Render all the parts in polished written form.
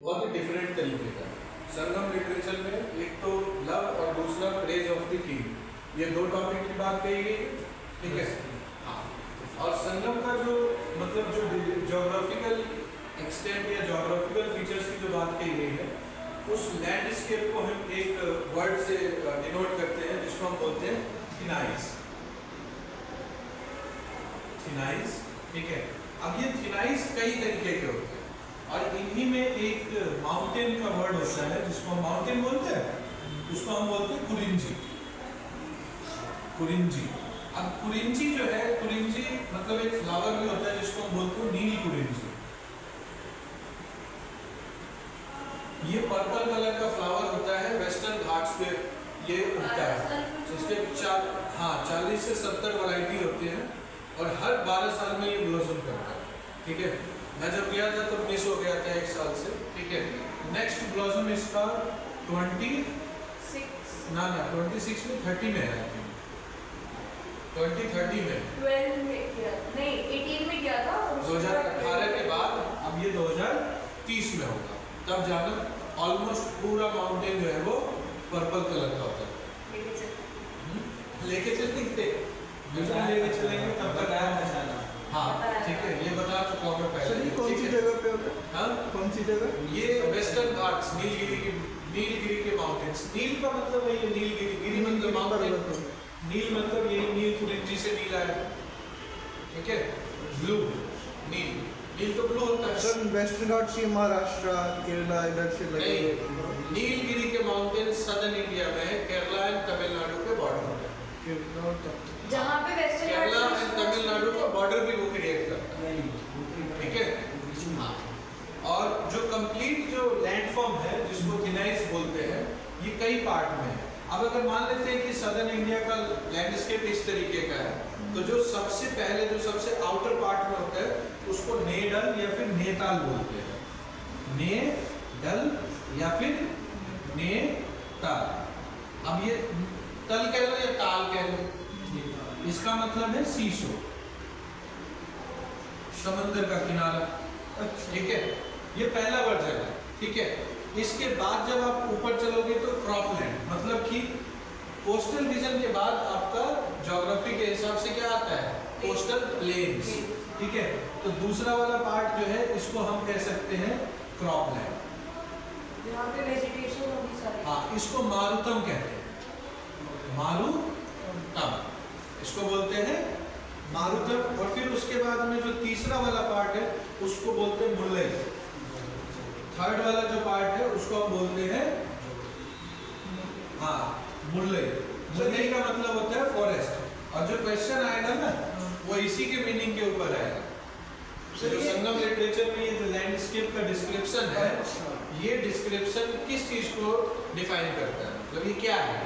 बहुत ही डिफरेंट तरीके का। संगम लिटरेचर में एक तो लव और दूसरा प्रेज ऑफ द किंग, ये दो टॉपिक की बात कही गई है, ठीक है। हाँ, और संगम का जो मतलब जो ज्योग्राफिकल एक्सटेंट या ज्योग्राफिकल फीचर्स की जो बात कही गई है, उस लैंडस्केप को हम एक वर्ड से डिनोट करते हैं जिसको हम बोलते हैं थिनाइस। थिनाइस, ठीक है। अब ये थिनाइस कई तरीके के होते हैं और इन्हीं में एक माउंटेन का वर्ड होता है जिसको हम माउंटेन बोलते हैं, उसको हम बोलते हैं कुरिंजी। कुरिंजी, अब कुरिंजी जो है, कुरिंजी मतलब एक फ्लावर भी होता है जिसको हम बोलते हैं नील कुरिंजी। ये पर्पल कलर का फ्लावर होता है, वेस्टर्न घाट्स पे ये उगता है। इसके 40 से 70 वैरायटी होती हैं और हर 12 साल में ये ब्लॉसम करता है, ठीक है। मैं जब गया था तो मिस हो गया था 1 साल से, ठीक है। नेक्स्ट ब्लॉसम इसका 26 में 30 में है, 2030 में 12 में किया, नहीं 18 में किया था। 2018 के बाद अब ये 2030 में होगा, तब जाकर ऑलमोस्ट पूरा माउंटेन जो है वो पर्पल कलर का होता है। लेके चलेंगे, बिल्कुल लेके चलेंगे, तब तक आया निशाना। हाँ, ठीक है, ये बता चुका हूँ मैं पहले। कौन सी जगह पे होता है? हाँ, कौन सी जगह? ये वेस्टर्न घाट्स, नीलगिरी के माउंटेन्स। नील का मतलब है ये नीलगिरी, गिरी मतलब माउंटेन, नील मतलब ये नील कुरिंजी से नीला है, ठीक है। ब्लू, नील, नील तो ब्लू होता है। सर वेस्टर्न घाट्स ये महाराष्ट्र, केरला इधर से लगे हुए। नीलगिरी के माउंटेन सदर्न इंडिया में है, केरला एंड तमिलनाडु के बॉर्डर में। जहाँ पे वेस्टर्न केरला एंड तमिलनाडु का बॉर्डर भी वो क्रिएट करता है, ठीक है। हाँ, और जो कंप्लीट जो लैंडफॉर्म है जिसको थिनाइस बोलते हैं, ये कई पार्ट में है। अब अगर मान लेते हैं कि सदर्न इंडिया का लैंडस्केप इस तरीके का है, तो जो सबसे पहले जो सबसे आउटर पार्ट में होता है उसको नेडल या फिर नेताल बोलते हैं। नेडल या फिर नेताल। अब ये तल कह लो या ताल कह लो, इसका मतलब है सीशो, समंदर का किनारा, ठीक है। ये पहला वर्जन है, ठीक है। इसके बाद जब आप ऊपर चलोगे तो क्रॉपलैंड, मतलब कि कोस्टल रीजन के बाद आपका ज्योग्राफी के हिसाब से क्या आता है, कोस्टल प्लेन्स, ठीक है। तो दूसरा वाला पार्ट जो है इसको हम कह सकते हैं क्रॉपलैंड, यहाँ पे वेजिटेशन होगी सारी। हाँ, इसको मारुतम कहते हैं, मारुतम इसको बोलते हैं मारुतम। और फिर उसके बाद में जो तीसरा वाला पार्ट है उसको बोलते हैं मुल्लई। थर्ड वाला जो पार्ट है उसको हम बोलते हैं हाँ मुल्लई। मुल्लई का मतलब होता है फॉरेस्ट। और जो क्वेश्चन आएगा ना वो इसी के मीनिंग के ऊपर आएगा। जो संगम लिटरेचर में ये जो लैंडस्केप का डिस्क्रिप्शन है, ये डिस्क्रिप्शन किस चीज को डिफाइन करता है, मतलब ये क्या है,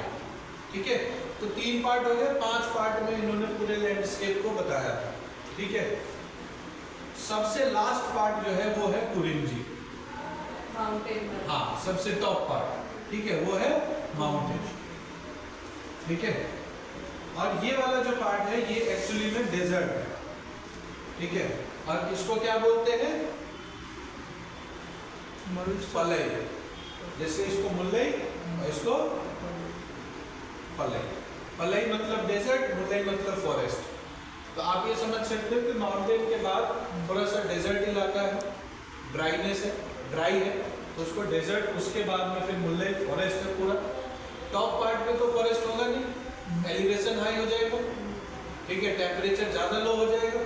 ठीक है। तो 3 पार्ट हो गए, 5 पार्ट में इन्होंने पूरे लैंडस्केप को बताया था, ठीक है। सबसे लास्ट पार्ट जो है वो है कुरिंजी, माउंटेन। हाँ, सबसे टॉप पार्ट, ठीक है, वो है माउंटेन, ठीक है। और ये वाला जो पार्ट है ये एक्चुअली में डेजर्ट है, ठीक है। और इसको क्या बोलते हैं, पलई। जैसे इसको मुल्लई और इसको पलई। पलई मतलब डेजर्ट, मुल्लई मतलब फॉरेस्ट। तो आप ये समझ सकते हो कि माउंटेन के बाद थोड़ा सा डेजर्ट इलाका है, ड्राईनेस है, ड्राई है, तो उसको डेजर्ट, उसके बाद में फिर मुल्लई फॉरेस्ट है पूरा। टॉप पार्ट में तो फॉरेस्ट होगा नहीं, एलिवेशन हाई हो जाएगा, ठीक है, टेम्परेचर ज़्यादा लो हो जाएगा।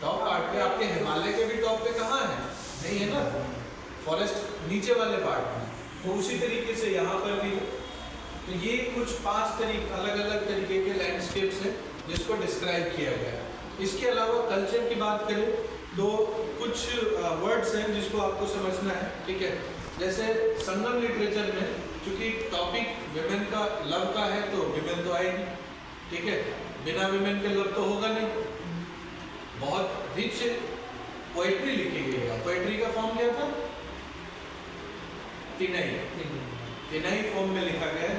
टॉप पार्ट पे आपके हिमालय के भी टॉप पे कहाँ है, नहीं है ना, फॉरेस्ट नीचे वाले पार्ट में। तो उसी तरीके से यहाँ पर भी, तो ये कुछ 5 अलग अलग तरीके के लैंडस्केप्स हैं जिसको डिस्क्राइब किया गया है। इसके अलावा कल्चर की बात करें तो कुछ वर्ड्स हैं जिसको आपको समझना है, ठीक है। जैसे संगम लिटरेचर में चूंकि टॉपिक विमेन का, लव का है, तो विमेन तो आएगी, ठीक है। बिना विमेन के लव तो होगा नहीं। बहुत रिच पोएट्री लिखी गई है। पोएट्री का फॉर्म क्या था, तिनई फॉर्म में लिखा गया है।